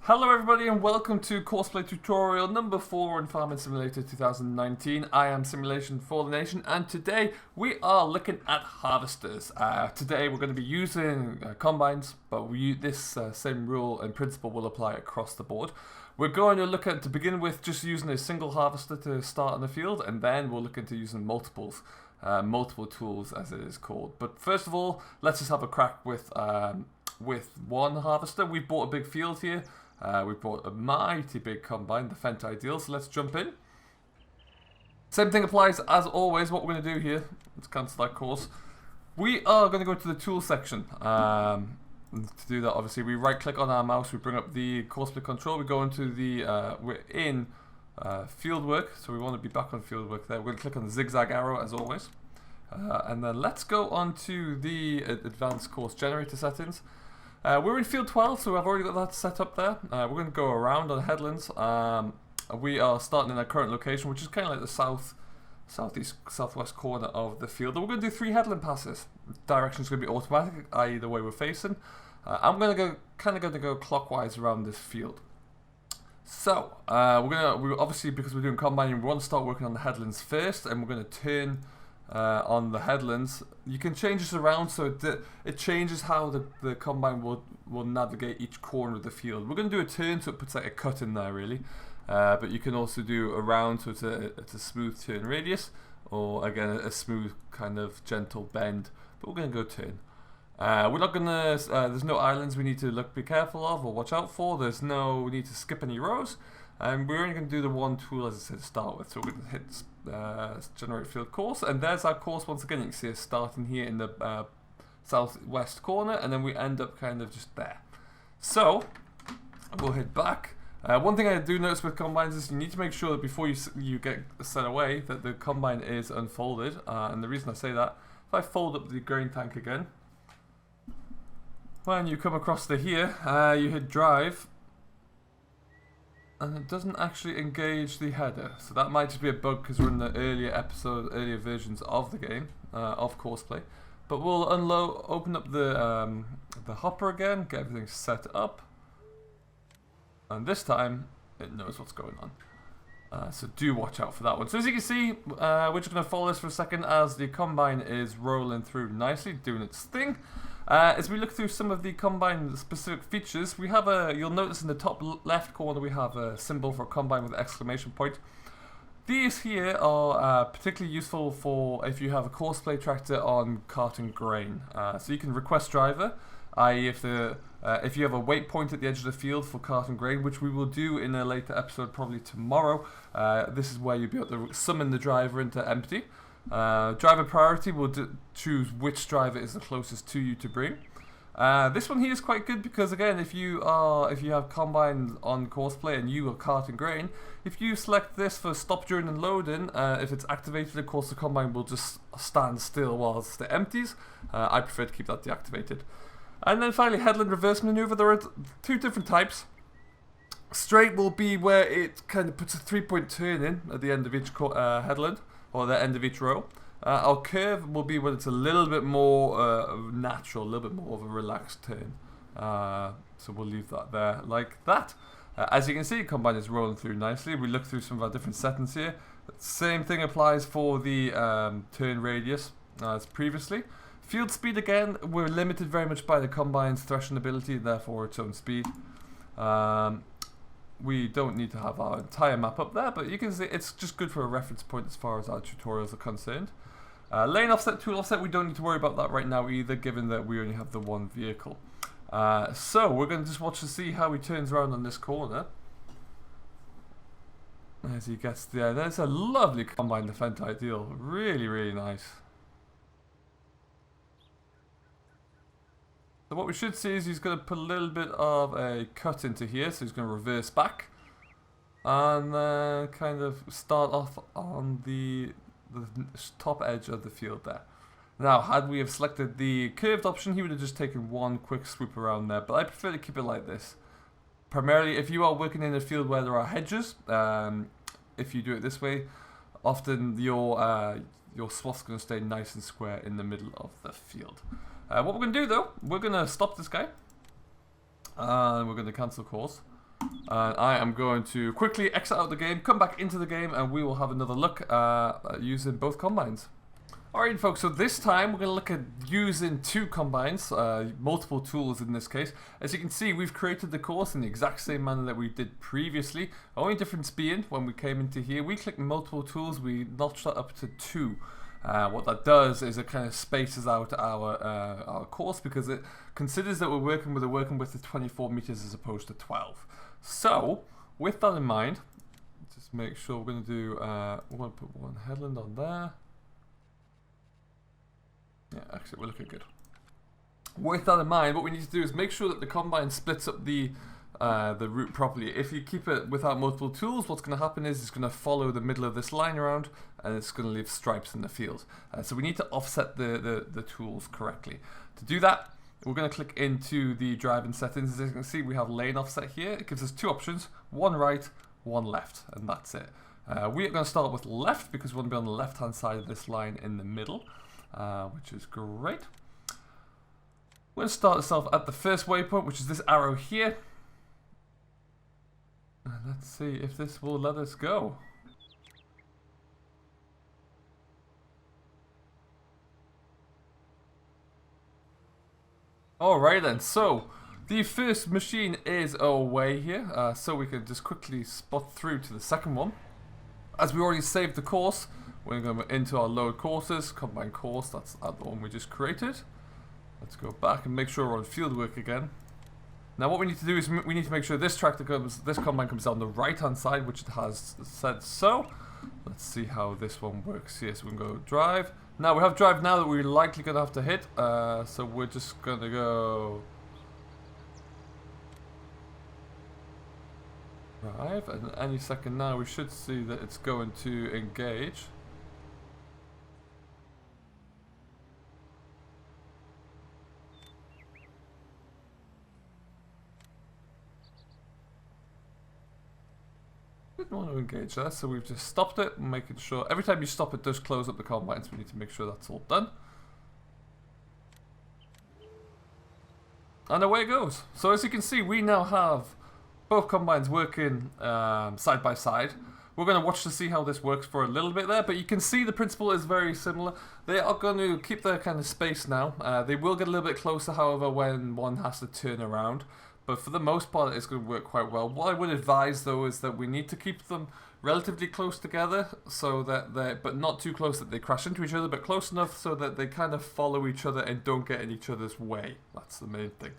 Hello everybody and welcome to CoursePlay tutorial number 4 in Farming Simulator 2019. I am Simulation for the Nation and today we are looking at harvesters. Today we're going to be using combines, but this same rule and principle will apply across the board. We're going to look at, to begin with, just using a single harvester to start in the field, and then we'll look into using multiple tools as it is called. But first of all, let's just have a crack with one harvester. We've bought a big field here. We've bought a mighty big combine, the Fent Ideal, so let's jump in. Same thing applies as always. What we're going to do here, let's cancel that course. We are going to go to the tool section. To do that, obviously, we right click on our mouse, we bring up the CoursePlay control, we go into the, we're in fieldwork, so we want to be back on fieldwork there. We're going to click on the zigzag arrow as always. And then let's go on to the advanced course generator settings. We're in field 12, so I've already got that set up there. We're going to go around on Headlands. We are starting in our current location, which is kind of like the southwest corner of the field. And we're going to do 3 headland passes. Direction is going to be automatic, i.e. the way we're facing. I'm going to go clockwise around this field. So we're obviously, because we're doing combining, we want to start working on the headlands first, and we're going to turn on the headlands. You can change this around so it changes how the combine will navigate each corner of the field. We're going to do a turn, so it puts like a cut in there really, but you can also do around, so it's a smooth turn radius, or again a smooth kind of gentle bend, but we're going to go turn. We're not going to, there's no islands we need to be careful of or watch out for. There's no need to skip any rows. And we're only going to do the one tool, as I said, to start with. So we're going to hit generate field course, and there's our course once again. You can see it starting here in the southwest corner, and then we end up kind of just there. So we'll hit back. One thing I do notice with combines is you need to make sure that before you get set away that the combine is unfolded. And the reason I say that, if I fold up the grain tank again, when you come across to here, you hit drive, and it doesn't actually engage the header. So that might just be a bug because we're in the earlier versions of the game, of CoursePlay. But we'll open up the hopper again, get everything set up, and this time it knows what's going on. So do watch out for that one. So as you can see, we're just going to follow this for a second as the combine is rolling through nicely, doing its thing. As we look through some of the combine specific features, we have you'll notice in the top left corner we have a symbol for combine with an exclamation point. These here are particularly useful for if you have a CoursePlay tractor on cart and grain. So you can request driver, i.e. if you have a waypoint at the edge of the field for cart and grain, which we will do in a later episode, probably tomorrow. This is where you'll be able to summon the driver into empty. Driver priority will choose which driver is the closest to you to bring. This one here is quite good because again, if you have combine on CoursePlay and you are cart and grain, if you select this for stop during unloading, if it's activated, of course the combine will just stand still whilst it empties. I prefer to keep that deactivated. And then finally, headland reverse maneuver. There are 2 different types. Straight will be where it kind of puts a 3-point turn in at the end of each headland, or the end of each row. Our curve will be when it's a little bit more natural, a little bit more of a relaxed turn. So we'll leave that there like that. As you can see, combine is rolling through nicely. We look through some of our different settings here. Same thing applies for the turn radius as previously. Field speed, again, we're limited very much by the combine's threshing ability, and therefore its own speed. We don't need to have our entire map up there, but you can see it's just good for a reference point as far as our tutorials are concerned. Lane offset, tool offset, we don't need to worry about that right now either, given that we only have the one vehicle. So we're going to just watch to see how he turns around on this corner. As he gets there, there's a lovely combine, the Fent Ideal. Really, really nice. So what we should see is he's going to put a little bit of a cut into here, so he's going to reverse back and then kind of start off on the top edge of the field there. Now, had we have selected the curved option, he would have just taken one quick swoop around there, but I prefer to keep it like this. Primarily, if you are working in a field where there are hedges, if you do it this way, often your swath's going to stay nice and square in the middle of the field. What we're going to do though, we're going to stop this guy, and we're going to cancel course. And I am going to quickly exit out the game, come back into the game, and we will have another look at using both combines. Alright folks, so this time we're going to look at using two combines, multiple tools in this case. As you can see, we've created the course in the exact same manner that we did previously. Only difference being, when we came into here, we clicked multiple tools, we notched that up to 2. What that does is it kind of spaces out our course because it considers that we're working with a working width of 24 meters as opposed to 12. So, with that in mind, just make sure we're going to do, we're going to put one headland on there. Yeah, actually, we're looking good. With that in mind, what we need to do is make sure that the combine splits up the route properly. If you keep it without multiple tools, what's going to happen is it's going to follow the middle of this line around, and it's going to leave stripes in the field. So we need to offset the tools correctly. To do that, we're going to click into the driving settings. As you can see, we have lane offset here. It gives us 2 options, one right, one left, and that's it. We are going to start with left because we want to be on the left-hand side of this line in the middle. Which is great. We're going to start this off at the first waypoint, which is this arrow here. And let's see if this will let us go. Alright then, so the first machine is away here, so we can just quickly spot through to the second one. As we already saved the course, we're going to go into our load courses, combine course, that's the one we just created. Let's go back and make sure we're on field work again. Now what we need to do is we need to make sure this combine comes down the right hand side, which it has said so. Let's see how this one works here. So we can go drive. Now we have drive now that we're likely going to have to hit, so we're just going to go drive, and any second now we should see that it's going to engage. Didn't want to engage there, so we've just stopped it, making sure every time you stop it does close up the combines. We need to make sure that's all done. And away it goes. So as you can see, we now have both combines working side by side. We're going to watch to see how this works for a little bit there, but you can see the principle is very similar. They are going to keep their kind of space now. They will get a little bit closer, however, when one has to turn around. But for the most part, it's going to work quite well. What I would advise, though, is that we need to keep them relatively close together, so that but not too close that they crash into each other, but close enough so that they kind of follow each other and don't get in each other's way. That's the main thing.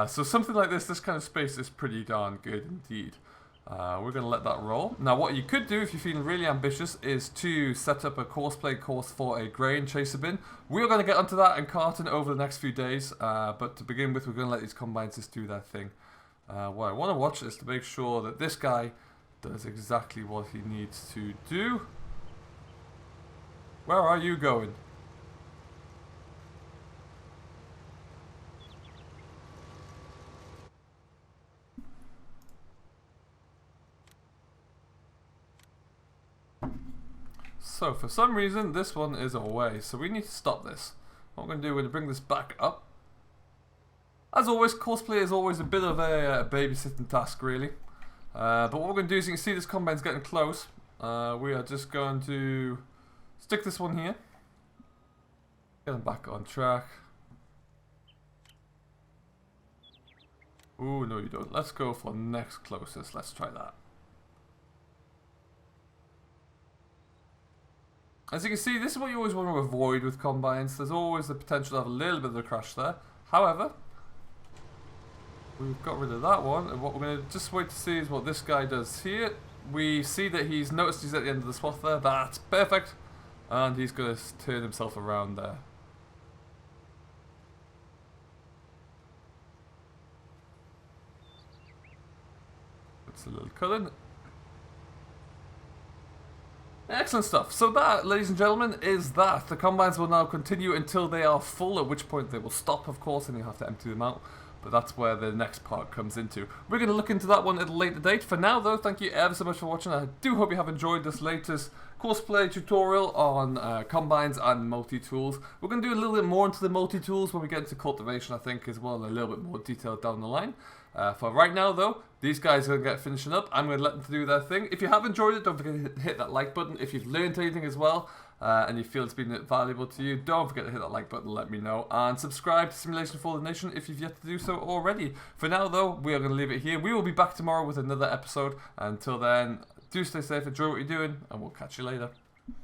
So something like this kind of space is pretty darn good indeed. We're going to let that roll. Now what you could do if you're feeling really ambitious is to set up a CoursePlay course for a grain chaser bin. We're going to get onto that and carton over the next few days, but to begin with we're going to let these combines just do their thing. What I want to watch is to make sure that this guy does exactly what he needs to do. Where are you going? So for some reason this one is away, so we need to stop this. What we're going to do, we're going to bring this back up. As always, CoursePlay is always a bit of a babysitting task really. But what we're going to do is, you can see this combine's getting close. We are just going to stick this one here. Get them back on track. Ooh, no you don't. Let's go for next closest. Let's try that. As you can see, this is what you always want to avoid with combines. There's always the potential to have a little bit of a crash there. However, we've got rid of that one, and what we're going to just wait to see is what this guy does here. We see that he's noticed he's at the end of the swath there. That's perfect. And he's going to turn himself around there. It's a little cut in. Excellent stuff. So that, ladies and gentlemen, is that. The combines will now continue until they are full, at which point they will stop, of course, and you have to empty them out. but that's where the next part comes into. We're going to look into that one at a later date. For now though, thank you ever so much for watching. I do hope you have enjoyed this latest CoursePlay tutorial on combines and multi-tools. We're going to do a little bit more into the multi-tools when we get into cultivation, I think, as well, and a little bit more detail down the line. For right now though, these guys are going to get finishing up. I'm going to let them do their thing. If you have enjoyed it, don't forget to hit that like button. If you've learned anything as well, and you feel it's been valuable to you, don't forget to hit that like button and let me know. And subscribe to Simulation for the Nation if you've yet to do so already. For now though, we are going to leave it here. We will be back tomorrow with another episode. Until then, do stay safe, enjoy what you're doing, and we'll catch you later.